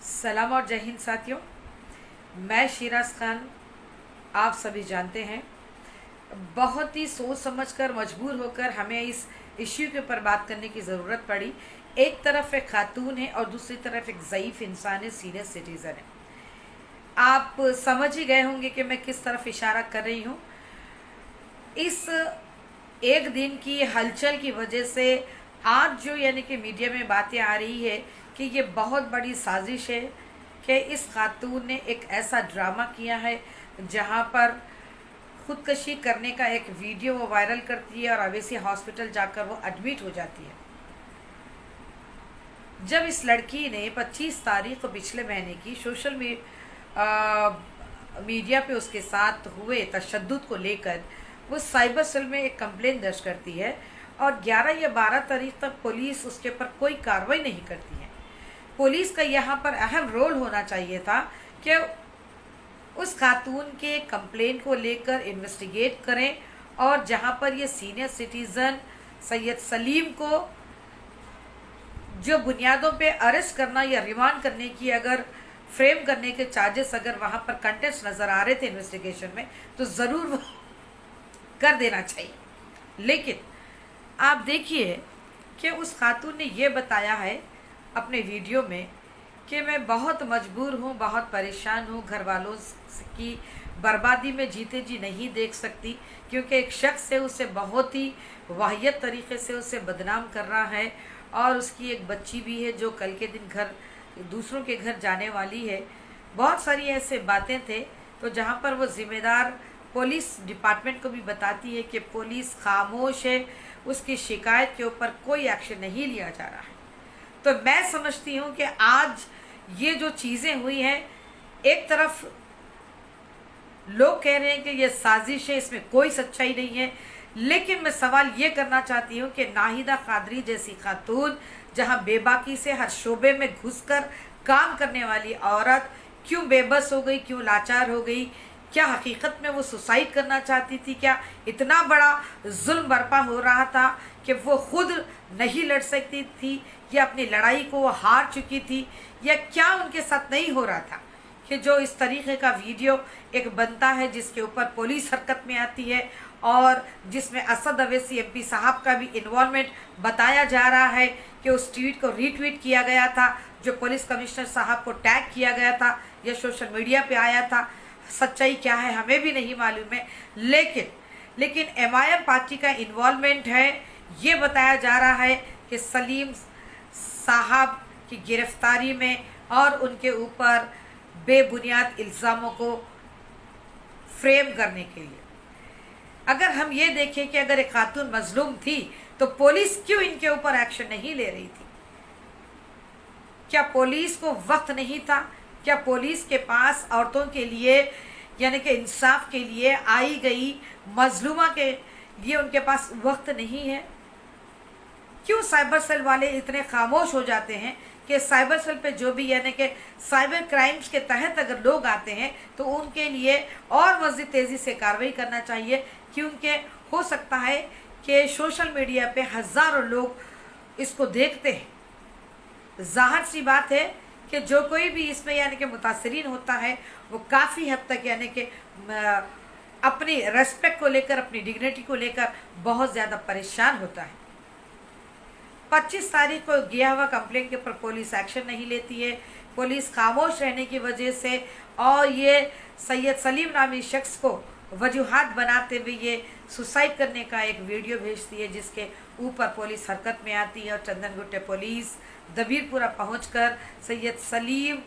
सलाम और जय हिंद साथियों। मैं शिराज खान, आप सभी जानते हैं बहुत ही सोच समझकर मजबूर होकर हमें इस इश्यू के ऊपर बात करने की ज़रूरत पड़ी। एक तरफ एक खातून है और दूसरी तरफ एक ज़ईफ़ इंसान है, सीनियर सिटीज़न है। आप समझ ही गए होंगे कि मैं किस तरफ इशारा कर रही हूँ। इस एक दिन की हलचल की वजह से आज जो यानी कि मीडिया में बातें आ रही है कि ये बहुत बड़ी साजिश है कि इस खातून ने एक ऐसा ड्रामा किया है जहाँ पर खुदकशी करने का एक वीडियो वो वायरल करती है और अवेसी हॉस्पिटल जाकर वो एडमिट हो जाती है। जब इस लड़की ने 25 तारीख को पिछले महीने की सोशल मीडिया पे उसके साथ हुए तशद्दुद को लेकर वो साइबर सेल में एक कंप्लेंट दर्ज करती है और 11 या 12 तारीख तक पुलिस उसके ऊपर कोई कार्रवाई नहीं करती है। पुलिस का यहाँ पर अहम रोल होना चाहिए था कि उस खातून के कंप्लेंट को लेकर इन्वेस्टिगेट करें और जहाँ पर ये सीनियर सिटीज़न सैयद सलीम को जो बुनियादों पे अरेस्ट करना या रिमांड करने की अगर फ्रेम करने के चार्जेस अगर वहाँ पर कंटेंट्स नज़र आ रहे थे इन्वेस्टिगेशन में तो ज़रूर वो कर देना चाहिए। लेकिन आप देखिए कि उस खातून ने ये बताया है अपने वीडियो में कि मैं बहुत मजबूर हूँ, बहुत परेशान हूँ, घर वालों की बर्बादी में जीते जी नहीं देख सकती क्योंकि एक शख्स है उसे बहुत ही वाहियत तरीके से उसे बदनाम कर रहा है और उसकी एक बच्ची भी है जो कल के दिन घर दूसरों के घर जाने वाली है। बहुत सारी ऐसे बातें थे तो जहाँ पर वो ज़िम्मेदार पुलिस डिपार्टमेंट को भी बताती है कि पुलिस खामोश है, उसकी शिकायत के ऊपर कोई एक्शन नहीं लिया जा रहा है। तो मैं समझती हूँ कि आज ये जो चीज़ें हुई हैं, एक तरफ लोग कह रहे हैं कि ये साजिश है, इसमें कोई सच्चाई नहीं है, लेकिन मैं सवाल ये करना चाहती हूँ कि नाहिदा कादरी जैसी खातून जहाँ बेबाकी से हर शोबे में घुसकर काम करने वाली औरत क्यों बेबस हो गई, क्यों लाचार हो गई? क्या हकीकत में वो सुसाइड करना चाहती थी? क्या इतना बड़ा जुल्म बर्पा हो रहा था कि वो खुद नहीं लड़ सकती थी या अपनी लड़ाई को वो हार चुकी थी, या क्या उनके साथ नहीं हो रहा था कि जो इस तरीके का वीडियो एक बनता है जिसके ऊपर पुलिस हरकत में आती है और जिसमें असद अवैसी एमपी साहब का भी इन्वॉल्वमेंट बताया जा रहा है कि उस ट्वीट को रीट्वीट किया गया था, जो पुलिस कमिश्नर साहब को टैग किया गया था या सोशल मीडिया पे आया था। सच्चाई क्या है हमें भी नहीं मालूम है, लेकिन एमआईएम पार्टी का इन्वॉल्वमेंट है। ये बताया जा रहा है कि सलीम साहब की गिरफ्तारी में और उनके ऊपर बेबुनियाद इल्ज़ामों को फ्रेम करने के लिए। अगर हम ये देखें कि अगर एक खातून मजलूम थी तो पुलिस क्यों इनके ऊपर एक्शन नहीं ले रही थी? क्या पुलिस को वक्त नहीं था? क्या पुलिस के पास औरतों के लिए यानी कि इंसाफ के लिए आई गई मजलूमा के लिए उनके पास वक्त नहीं है? क्यों साइबर सेल वाले इतने खामोश हो जाते हैं कि साइबर सेल पे जो भी यानी कि साइबर क्राइम्स के तहत अगर लोग आते हैं तो उनके लिए और मज़ीद तेज़ी से कार्रवाई करना चाहिए, क्योंकि हो सकता है कि सोशल मीडिया पे हज़ारों लोग इसको देखते हैं। ज़ाहिर सी बात है कि जो कोई भी इसमें यानी कि मुतासरीन होता है वो काफ़ी हद तक यानी कि अपनी रेस्पेक्ट को लेकर, अपनी डिग्निटी को लेकर बहुत ज़्यादा परेशान होता है। 25 तारीख को गया हुआ कंप्लेंट के ऊपर पुलिस एक्शन नहीं लेती है, पुलिस खामोश रहने की वजह से, और ये सैयद सलीम नामी शख्स को वजूहात बनाते हुए ये सुसाइड करने का एक वीडियो भेजती है जिसके ऊपर पुलिस हरकत में आती है और चंदनगुट्टे पुलिस दबीरपुरा पहुंचकर सैयद सलीम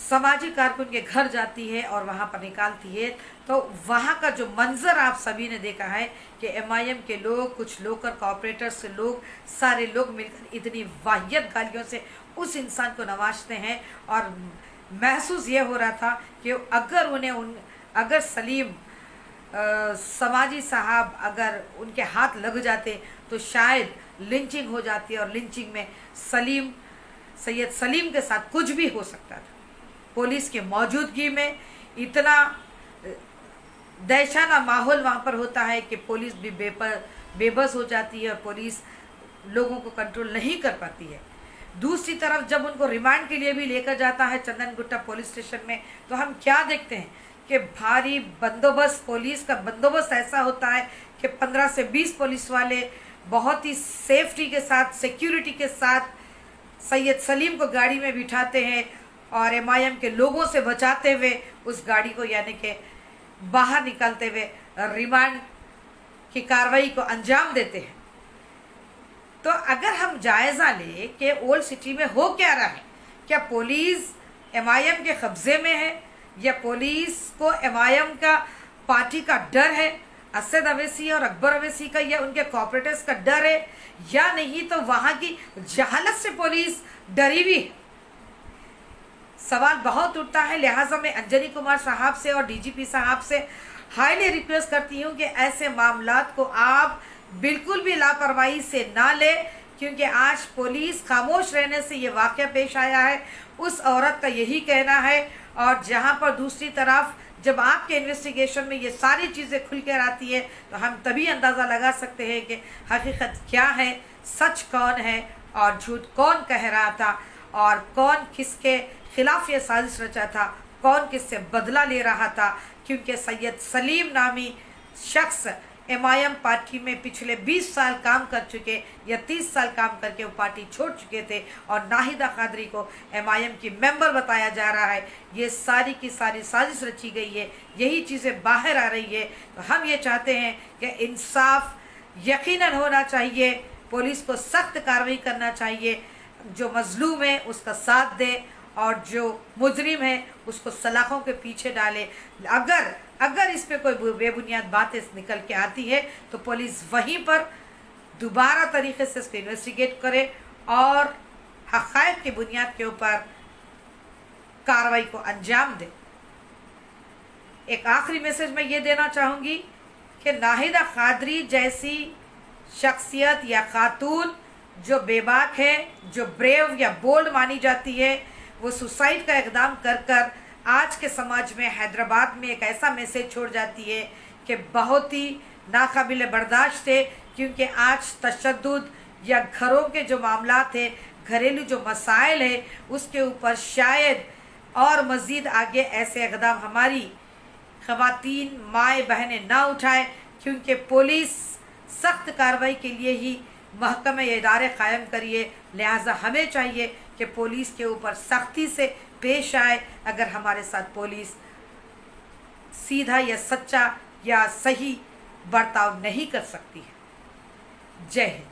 समाजी कारकुन के घर जाती है और वहाँ पर निकालती है। तो वहाँ का जो मंजर आप सभी ने देखा है कि एमआईएम के लोग, कुछ लोकल कॉपरेटर्स से लोग, सारे लोग मिलकर इतनी वाहियत गालियों से उस इंसान को नवाजते हैं और महसूस ये हो रहा था कि अगर सलीम समाजी साहब अगर उनके हाथ लग जाते तो शायद लिंचिंग हो जाती और लिंचिंग में सैयद सलीम के साथ कुछ भी हो सकता था। पुलिस की मौजूदगी में इतना दहशाना माहौल वहाँ पर होता है कि पुलिस भी बेबस हो जाती है और पुलिस लोगों को कंट्रोल नहीं कर पाती है। दूसरी तरफ जब उनको रिमांड के लिए भी लेकर जाता है चंदनगुट्टा पुलिस स्टेशन में, तो हम क्या देखते हैं कि भारी बंदोबस्त, पुलिस का बंदोबस्त ऐसा होता है कि 15 से 20 पुलिस वाले बहुत ही सेफ्टी के साथ, सिक्योरिटी के साथ सैयद सलीम को गाड़ी में बिठाते हैं और एमआईएम के लोगों से बचाते हुए उस गाड़ी को यानी कि बाहर निकालते हुए रिमांड की कार्रवाई को अंजाम देते हैं। तो अगर हम जायज़ा लें कि ओल्ड सिटी में हो क्या रहा है, क्या पुलिस एमआईएम के कब्ज़े में है या पुलिस को एमआईएम का पार्टी का डर है, असद अवैसी और अकबर अवैसी का या उनके कॉपरेटर्स का डर है, या नहीं तो वहाँ की जहालत से पुलिस डरी हुई है? सवाल बहुत उठता है। लिहाजा मैं अंजनी कुमार साहब से और डीजीपी साहब से हाईली रिक्वेस्ट करती हूँ कि ऐसे मामलात को आप बिल्कुल भी लापरवाही से ना ले, क्योंकि आज पुलिस खामोश रहने से ये वाक़या पेश आया है। उस औरत का यही कहना है, और जहाँ पर दूसरी तरफ जब आपके इन्वेस्टिगेशन में ये सारी चीज़ें खुल कर आती है तो हम तभी अंदाज़ा लगा सकते हैं कि हकीकत क्या है, सच कौन है और झूठ कौन कह रहा था, और कौन किसके खिलाफ ये साजिश रचा था, कौन किससे बदला ले रहा था। क्योंकि सैयद सलीम नामी शख्स एमआईएम पार्टी में पिछले 20 साल काम कर चुके या 30 साल काम करके वो पार्टी छोड़ चुके थे, और नाहिदा कादरी को एमआईएम की मेंबर बताया जा रहा है। ये सारी की सारी साजिश रची गई है, यही चीज़ें बाहर आ रही है। तो हम ये चाहते हैं कि इंसाफ यकीनन होना चाहिए, पुलिस को सख्त कार्रवाई करना चाहिए, जो मजलूम है उसका साथ दे और जो मुजरिम है उसको सलाखों के पीछे डाले। अगर इस पे कोई बेबुनियाद बातें निकल के आती है तो पुलिस वहीं पर दोबारा तरीके से इसको इन्वेस्टिगेट करे और हक़ाइक़ की बुनियाद के ऊपर कार्रवाई को अंजाम दे। एक आखिरी मैसेज मैं ये देना चाहूँगी कि नाहिदा कादरी जैसी शख्सियत या खातून जो बेबाक है, जो ब्रेव या बोल्ड मानी जाती है, वो सुसाइड का इक़दाम कर कर आज के समाज में, हैदराबाद में एक ऐसा मैसेज छोड़ जाती है कि बहुत ही नाकाबिल बर्दाश्त है। क्योंकि आज तशद्दुद या घरों के जो मामला थे, घरेलू जो मसाइल है, उसके ऊपर शायद और मज़ीद आगे ऐसे इक़दाम हमारी ख़वातीन, माएँ, बहनें ना उठाएं, क्योंकि पुलिस सख्त कार्रवाई के लिए ही महकमे इदारे कायम करिए। लिहाजा हमें चाहिए कि पुलिस के ऊपर सख्ती से पेश आए अगर हमारे साथ पुलिस सीधा या सच्चा या सही बर्ताव नहीं कर सकती है। जय हिंद।